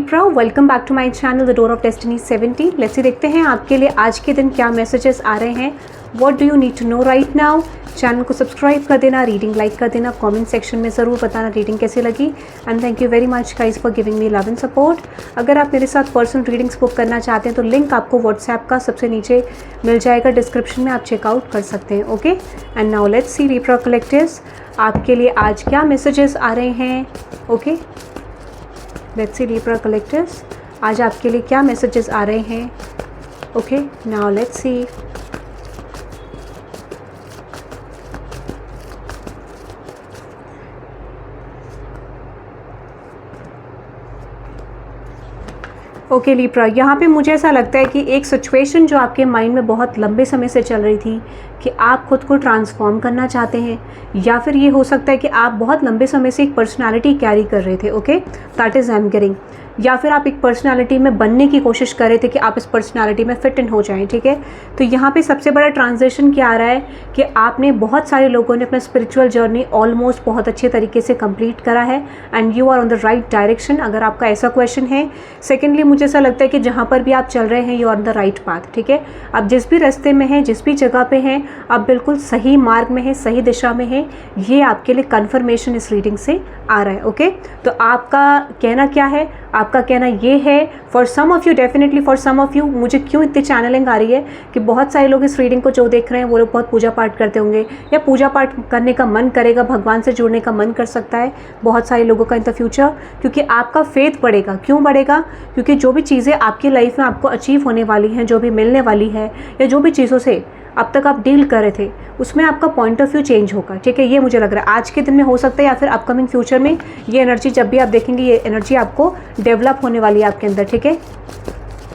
Libra, welcome back to my channel the door of destiny 70। Let's see देखते हैं आपके लिए आज के दिन क्या मैसेजेस आ रहे हैं। What do you need to know right now. Channel को सब्सक्राइब कर देना, रीडिंग लाइक कर देना, कमेंट सेक्शन में ज़रूर बताना रीडिंग कैसी लगी। And thank you very much guys for giving me love and support. अगर आप मेरे साथ पर्सनल रीडिंग्स बुक करना चाहते हैं तो लिंक आपको व्हाट्सएप का सबसे नीचे मिल जाएगा डिस्क्रिप्शन में, आप चेकआउट कर सकते हैं। Okay, and now let's see Libra collectives आपके लिए आज क्या मैसेजेस आ रहे हैं। Okay, let's see Libra collectives आज आपके लिए क्या मैसेजेस आ रहे हैं। Okay, now let's see. Okay Libra, यहाँ पे मुझे ऐसा लगता है कि एक सिचुएशन जो आपके माइंड में बहुत लंबे समय से चल रही थी कि आप खुद को ट्रांसफॉर्म करना चाहते हैं, या फिर ये हो सकता है कि आप बहुत लंबे समय से एक पर्सनालिटी कैरी कर रहे थे। Okay, that is I am getting. या फिर आप एक पर्सनालिटी में बनने की कोशिश कर रहे थे कि आप इस पर्सनालिटी में फिट इन हो जाएं। ठीक है, तो यहाँ पे सबसे बड़ा ट्रांजिशन क्या आ रहा है कि आपने बहुत सारे लोगों ने अपना स्पिरिचुअल जर्नी ऑलमोस्ट बहुत अच्छे तरीके से कंप्लीट करा है and you are on the right direction, अगर आपका ऐसा क्वेश्चन है। सेकेंडली, मुझे ऐसा लगता है कि जहाँ पर भी आप चल रहे हैं you are on the right path. ठीक है, आप जिस भी रास्ते में हैं, जिस भी जगह पे हैं, आप बिल्कुल सही मार्ग में हैं, सही दिशा में हैं। ये आपके लिए कन्फर्मेशन इस रीडिंग से आ रहा है। ओके, तो आपका कहना क्या है? आपका कहना ये है for some of you, definitely for some of you, मुझे क्यों इतनी चैनलिंग आ रही है कि बहुत सारे लोग इस रीडिंग को जो देख रहे हैं वो लोग बहुत पूजा पाठ करते होंगे, या पूजा पाठ करने का मन करेगा, भगवान से जुड़ने का मन कर सकता है बहुत सारे लोगों का इन द फ्यूचर, क्योंकि आपका फेथ बढ़ेगा। क्यों बढ़ेगा? क्योंकि जो भी चीज़ें आपकी लाइफ में आपको अचीव होने वाली हैं, जो भी मिलने वाली है, या जो भी चीज़ों से अब तक आप डील कर रहे थे, उसमें आपका पॉइंट ऑफ व्यू चेंज होगा। ठीक है, ये मुझे लग रहा है आज के दिन में हो सकता है, या फिर अपकमिंग फ्यूचर में ये एनर्जी जब भी आप देखेंगे ये एनर्जी आपको डेवलप होने वाली है आपके अंदर। ठीक है,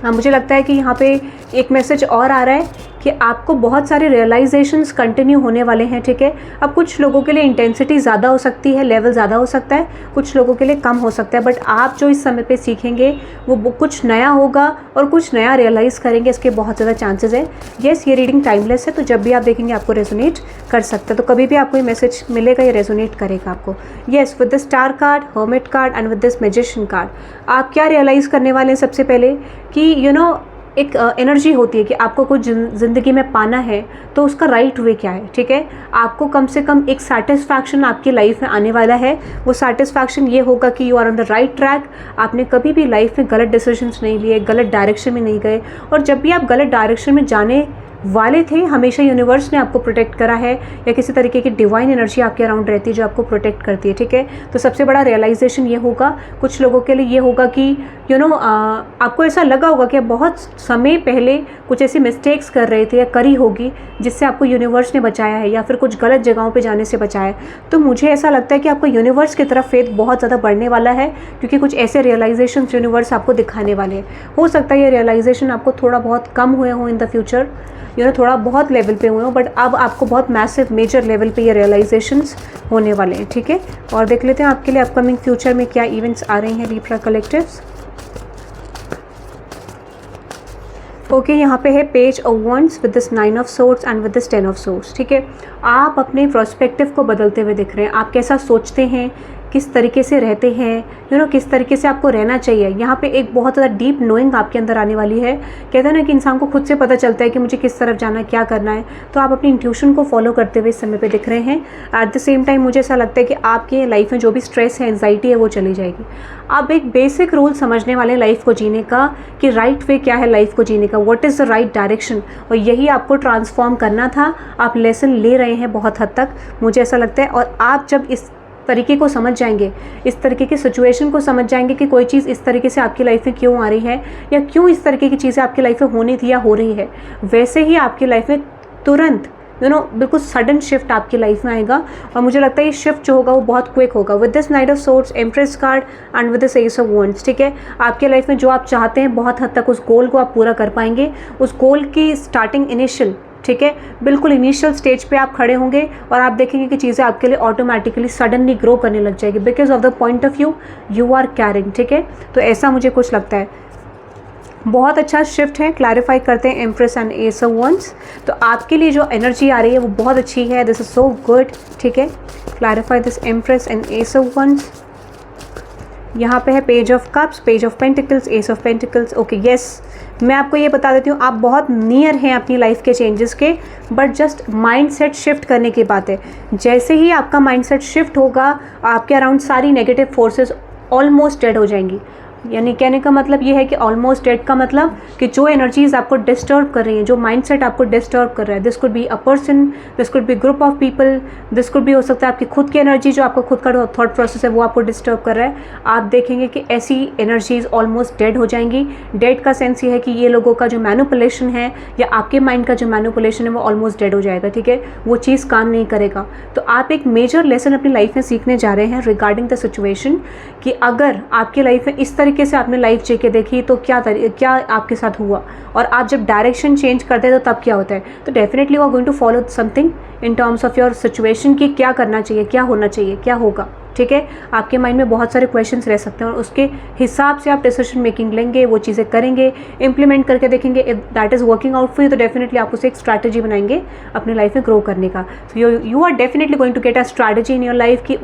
हाँ, मुझे लगता है कि यहाँ पे एक मैसेज और आ रहा है कि आपको बहुत सारे रियलाइजेशंस कंटिन्यू होने वाले हैं। ठीक है, अब कुछ लोगों के लिए इंटेंसिटी ज़्यादा हो सकती है, लेवल ज़्यादा हो सकता है, कुछ लोगों के लिए कम हो सकता है, बट आप जो इस समय पे सीखेंगे वो कुछ नया होगा और कुछ नया रियलाइज़ करेंगे, इसके बहुत ज़्यादा चांसेस है। येस, ये रीडिंग टाइमलेस है, तो जब भी आप देखेंगे आपको रेजोनेट कर सकता है, तो कभी भी आपको ये मैसेज मिलेगा, ये रेजोनेट करेगा आपको। Yes, with the star card, hermit card and with this magician card, आप क्या रियलाइज़ करने वाले हैं सबसे पहले कि यू नो एक एनर्जी होती है कि आपको कुछ ज़िंदगी में पाना है तो उसका राइट वे क्या है। ठीक है, आपको कम से कम एक सेटिस्फैक्शन आपकी लाइफ में आने वाला है। वो सेटिस्फैक्शन ये होगा कि you are on the right track. आपने कभी भी लाइफ में गलत डिसीजंस नहीं लिए, गलत डायरेक्शन में नहीं गए, और जब भी आप गलत डायरेक्शन में जाने वाले थे हमेशा यूनिवर्स ने आपको प्रोटेक्ट करा है, या किसी तरीके की डिवाइन एनर्जी आपके अराउंड रहती है जो आपको प्रोटेक्ट करती है। ठीक है, तो सबसे बड़ा रियलाइजेशन ये होगा कुछ लोगों के लिए, ये होगा कि यू नो आपको ऐसा लगा होगा कि आप बहुत समय पहले कुछ ऐसी मिस्टेक्स कर रहे थे या करी होगी जिससे आपको यूनिवर्स ने बचाया है, या फिर कुछ गलत जगहों पर जाने से बचाया है। तो मुझे ऐसा लगता है कि आपको यूनिवर्स की तरफ फेथ बहुत ज़्यादा बढ़ने वाला है, क्योंकि कुछ ऐसे रियलाइजेशन यूनिवर्स आपको दिखाने वाले हैं। हो सकता है ये रियलाइजेशन आपको थोड़ा बहुत कम हुए हों in the future, you know थोड़ा बहुत लेवल पे हुए हो, बट अब आपको बहुत मैसिव मेजर लेवल पे ये रियलाइजेशंस होने वाले हैं। ठीक है, और देख लेते हैं आपके लिए अपकमिंग फ्यूचर में क्या इवेंट्स आ रहे हैं लीब्रा कलेक्टिव्स। ओके, यहाँ पे है page of wands with this 9 of swords and with this 10 of swords. ठीक है, आप अपने प्रोस्पेक्टिव को बदलते हुए दिख रहे हैं। आप कैसा सोचते हैं, किस तरीके से रहते हैं, यू नो किस तरीके से आपको रहना चाहिए। यहाँ पे एक बहुत ज़्यादा डीप नोइंग आपके अंदर आने वाली है। कहते हैं ना कि इंसान को खुद से पता चलता है कि मुझे किस तरफ जाना है, क्या करना है, तो आप अपनी इंट्यूशन को फॉलो करते हुए इस समय पे दिख रहे हैं। एट द सेम टाइम मुझे ऐसा लगता है कि आपके लाइफ में जो भी स्ट्रेस है, एंजाइटी है, वो चली जाएगी। आप एक बेसिक रूल समझने वाले लाइफ को जीने का कि राइट वे क्या है लाइफ को जीने का, what is the right direction, और यही आपको ट्रांसफॉर्म करना था। आप लेसन ले रहे हैं बहुत हद तक, मुझे ऐसा लगता है। और आप जब इस तरीके को समझ जाएंगे, इस तरीके की सिचुएशन को समझ जाएंगे कि कोई चीज़ इस तरीके से आपकी लाइफ में क्यों आ रही है, या क्यों इस तरीके की चीज़ें आपकी लाइफ में होनी थी या हो रही है, वैसे ही आपकी लाइफ में तुरंत यू नो बिल्कुल सडन शिफ्ट आपकी लाइफ में आएगा। और मुझे लगता है ये शिफ्ट जो होगा वो बहुत क्विक होगा। With this night of swords, empress card and with this S of wands. ठीक है, आपके लाइफ में जो आप चाहते हैं बहुत हद तक उस गोल को आप पूरा कर पाएंगे। उस गोल की स्टार्टिंग इनिशियल, ठीक है, बिल्कुल इनिशियल स्टेज पे आप खड़े होंगे और आप देखेंगे कि चीज़ें आपके लिए ऑटोमेटिकली सडनली ग्रो करने लग जाएगी because of the point of view you are carrying. ठीक है, तो ऐसा मुझे कुछ लगता है। बहुत अच्छा शिफ्ट है। क्लैरिफाई करते हैं empress and S of wands. तो आपके लिए जो एनर्जी आ रही है वो बहुत अच्छी है। This is so good. ठीक है, clarify this empress and S of wands. यहाँ पे है page of cups, page of pentacles, S of pentacles. Okay yes, मैं आपको ये बता देती हूँ, आप बहुत नियर हैं अपनी लाइफ के चेंजेस के, बट जस्ट माइंडसेट शिफ्ट करने की बात है। जैसे ही आपका माइंडसेट शिफ्ट होगा, आपके अराउंड सारी नेगेटिव फोर्सेस ऑलमोस्ट डेड हो जाएंगी। यानी कहने का मतलब ये है कि ऑलमोस्ट डेड का मतलब कि जो एनर्जीज आपको डिस्टर्ब कर रही हैं, जो माइंडसेट आपको डिस्टर्ब कर रहा है, this could be a person, this could B group of people, this could B हो सकता है आपकी खुद की एनर्जी, जो आपका खुद का थॉट प्रोसेस है वो आपको डिस्टर्ब कर रहा है। आप देखेंगे कि ऐसी एनर्जीज ऑलमोस्ट डेड हो जाएंगी। डेड का सेंस ये है कि ये लोगों का जो मैनिपुलेशन है या आपके माइंड का जो मैनिपुलेशन है वो ऑलमोस्ट डेड हो जाएगा, ठीक है, वो चीज़ काम नहीं करेगा। तो आप एक मेजर लेसन अपनी लाइफ में सीखने जा रहे हैं रिगार्डिंग द सिचुएशन, कि अगर आपकी लाइफ में इस तरीके से आपने लाइफ जी के देखी तो क्या आपके साथ हुआ, और आप जब डायरेक्शन चेंज करते हैं तो तब क्या होता है। तो definitely you are going to follow something in terms of your situation कि क्या करना चाहिए, क्या होना चाहिए, क्या होगा, ठीक है। आपके माइंड में बहुत सारे क्वेश्चंस रह सकते हैं और उसके हिसाब से आप डिसीजन मेकिंग लेंगे, वो चीज़ें करेंगे, इंप्लीमेंट करके देखेंगे। If that is working out for you तो डेफिनेटली आप उसे एक स्ट्रैटेजी बनाएंगे अपनी लाइफ में ग्रो करने का। तो you are definitely going to get a strategy in your life कि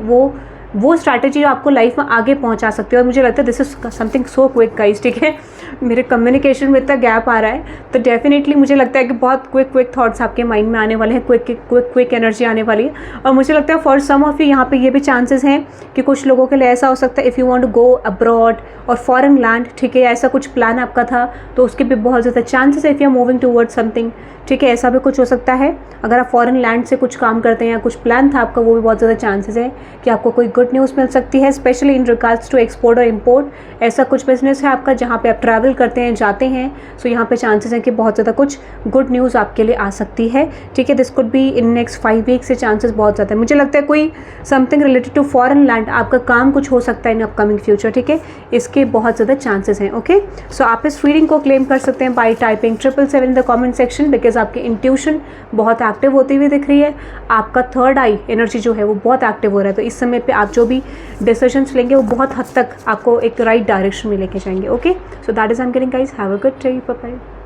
वो स्ट्रैटेजी आपको लाइफ में आगे पहुंचा सकती है। और मुझे लगता है this is something so quick guys, ठीक है। मेरे कम्युनिकेशन में इतना गैप आ रहा है, तो डेफिनेटली मुझे लगता है कि बहुत क्विक थॉट्स आपके माइंड में आने वाले हैं, क्विक एनर्जी आने वाली है। और मुझे लगता है फॉर सम ऑफ यू यहाँ पे ये भी चांसेस हैं कि कुछ लोगों के लिए ऐसा हो सकता है, if you want to go abroad और फॉरेन लैंड, ठीक है, ऐसा कुछ प्लान आपका था तो उसके भी बहुत ज़्यादा चांसेस है। If you are moving towards something, ठीक है, ऐसा भी कुछ हो सकता है। अगर आप फॉरेन लैंड से कुछ काम करते हैं या कुछ प्लान था आपका, वो भी बहुत ज़्यादा चांसेस है कि आपको कोई गुड न्यूज़ मिल सकती है, specially in regards to export और इम्पोर्ट। ऐसा कुछ बिजनेस है आपका जहाँ पे आप ट्रैवल करते हैं, जाते हैं, सो यहाँ पे चांसेस है कि बहुत ज़्यादा कुछ गुड न्यूज़ आपके लिए आ सकती है, ठीक है। This could be in next 5 weeks से चांसेस बहुत ज़्यादा है। मुझे लगता है कोई something related to foreign land, आपका काम कुछ हो सकता है इन अपकमिंग फ्यूचर, ठीक है, इसके बहुत ज़्यादा चांसेस हैं। ओके, सो आप इस रीडिंग को क्लेम कर सकते हैं by typing 777 in the comment section, because आपकी इंट्यूशन बहुत एक्टिव होती हुई दिख रही है। आपका थर्ड आई एनर्जी जो है वो बहुत एक्टिव हो रहा है, तो इस समय पे आप जो भी डिसीजंस लेंगे वो बहुत हद तक आपको एक राइट डायरेक्शन में लेके जाएंगे। Okay, so that is I am getting guys, have a good day, bye bye.